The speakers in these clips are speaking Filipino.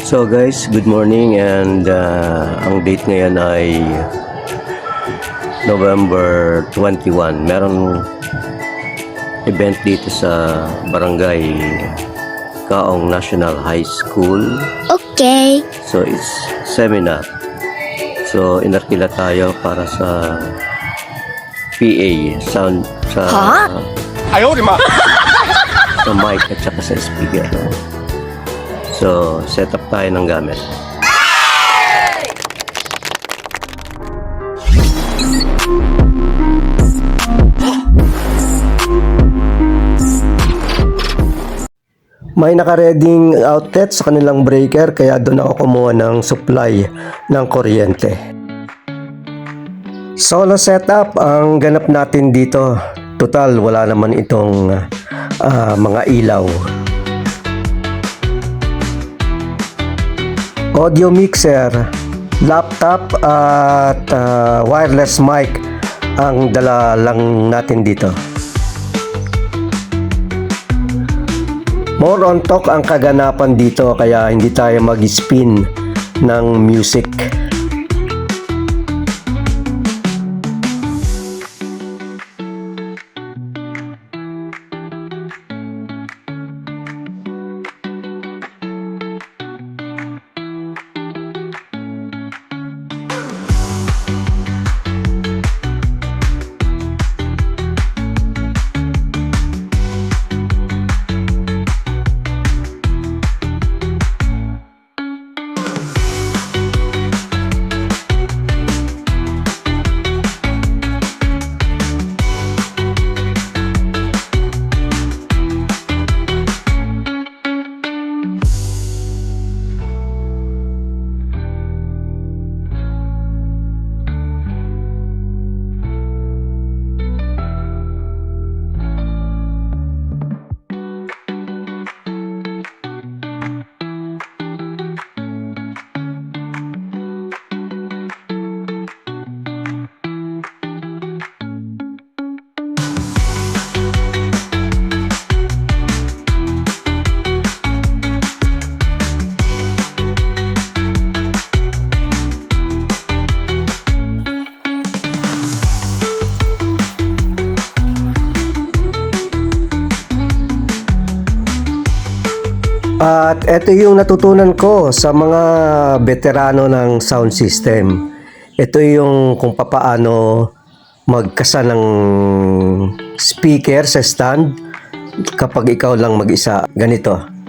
So guys, good morning, and ang date ngayon ay November 21. Merong event dito sa Barangay Kaong National High School. Okay. So it's seminar. So inarkila tayo para sa PA sound sa sa mic at saka sa speaker. So, set up tayo ng gamit. May nakareding outlet sa kanilang breaker, kaya doon ako kumuha ng supply ng kuryente. Solo setup ang ganap natin dito. Total, wala naman itong mga ilaw. Audio mixer, laptop at wireless mic ang dala lang natin dito. More on talk ang kaganapan dito, kaya hindi tayo mag-spin ng music. At ito yung natutunan ko sa mga veterano ng sound system. Ito yung kung papaano magkasa ng speaker sa stand kapag ikaw lang mag-isa. Ganito.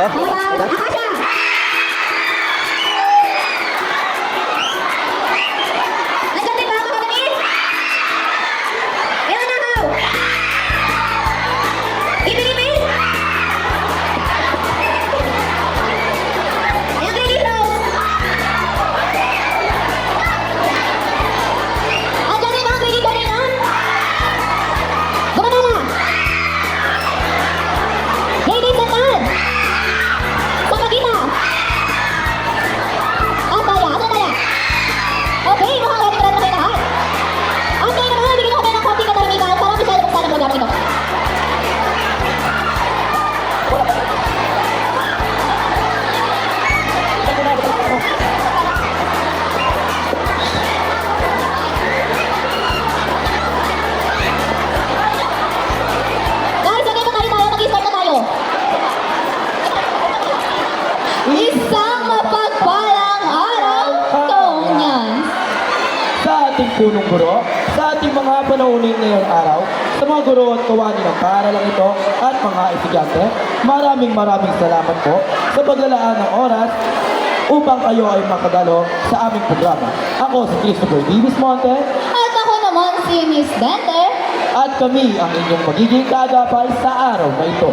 Akasha! Nandiyan din ba ako kapatid? Ilan na ako? Ipilipil? Ayan kay Lito! Andiyan din ba ang grade kanina? Gumana na! Ladies and men! Sa pagkita! Ang daya! Ano daya? Okay, mukhang ready na kayo lahat. Okay naman, bigyan ko kayo ng konting katahimikan para masyado buksan ang programa ito. Guys, okay na tayo, mag-start na tayo. Isang mapagpalang araw, Tonyan. Sa ating punong guro, sa ating mga panaunin ngayong araw, sa mga guro at kawani ng paaralang ito at mga estudyante, maraming salamat po sa paglalaan ng oras upang kayo ay makadalo sa aming programa. Ako si Christopher Davis Monte At ako naman si Miss Dente. at kami ang inyong magiging kagapay sa araw na ito.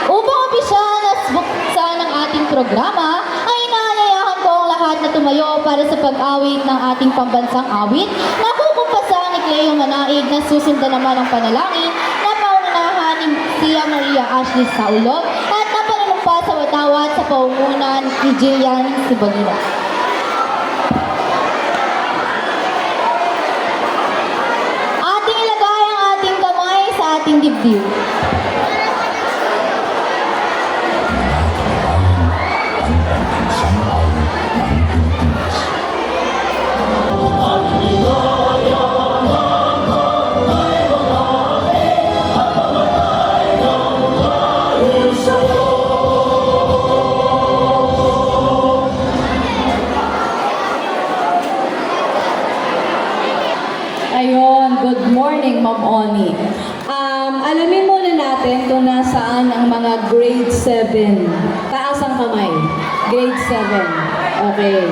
Upang opisyal na buksan ng ating programa, ay inaalayahan ko ang lahat na tumayo para sa pag-awit ng ating pambansang awit na kukumpasa ni Cleo Manaig na susundan naman ang panalangin na paunahan ni Tia Maria Ashley Saulog at napanunumpa sa watawat sa paungunan ni Jillian Sibalina. Ating ilagay ang ating kamay sa ating dibdib. Ayun, good morning, Ma'am Oni. Alamin muna natin kung nasaan ang mga grade 7. Taas ang kamay. Grade 7. Okay.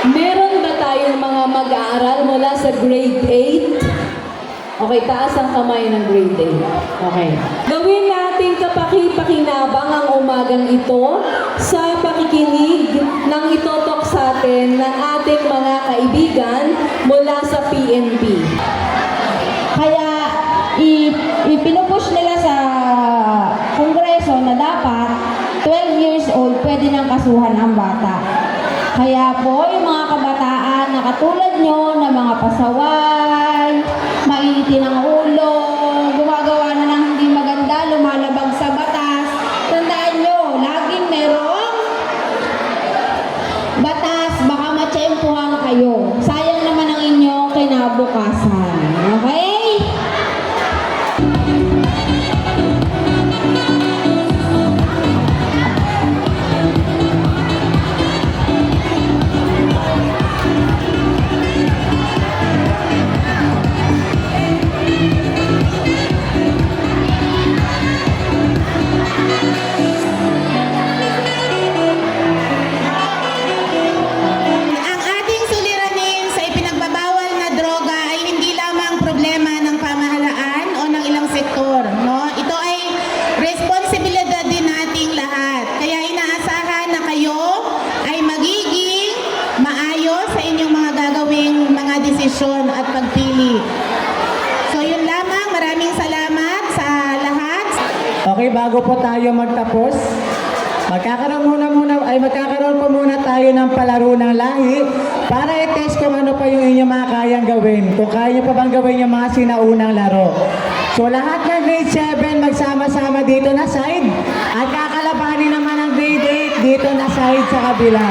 Meron ba tayong mga mag-aaral mula sa grade 8? Okay, taas ang kamay ng grade 8. Okay. Gawin natin kapaki-pakinabang ang umagang ito sa pakikinig ng itotok sa atin ng ating mga kaibigan mula sa PNP. Kaya ipinupush nila sa Kongreso na dapat 12 years old pwede nang kasuhan ang bata. Kaya po yung mga kabataan na katulad nyo na mga pasaway, mainitin ang ulo, gumagawa na ng hindi maganda, lumalabag sa batas. Tandaan nyo, laging merong batas, baka matsyempuhan kayo. Sayang naman ang inyong kinabukasan. Okay? Ang ating suliranin sa ipinagbabawal na droga ay hindi lamang problema ng pamahalaan o ng ilang sektor, no? Ito ay responsibilidad din nating lahat. Kaya inaasahan na kayo ay magiging maayos sa inyong mga gagawing mga desisyon at pagpili. So yun lamang, maraming salamat sa lahat. Okay, bago po tayo magtapos, magkakaroon po muna tayo ng palaro ng lahi para i-test kung ano pa yung inyong mga kayang gawin. Kung kaya nyo pa bang gawin yung mga sinaunang laro. So lahat ng grade 7 magsama-sama dito na side at kakalabanin naman ng grade 8 dito na side sa kabila.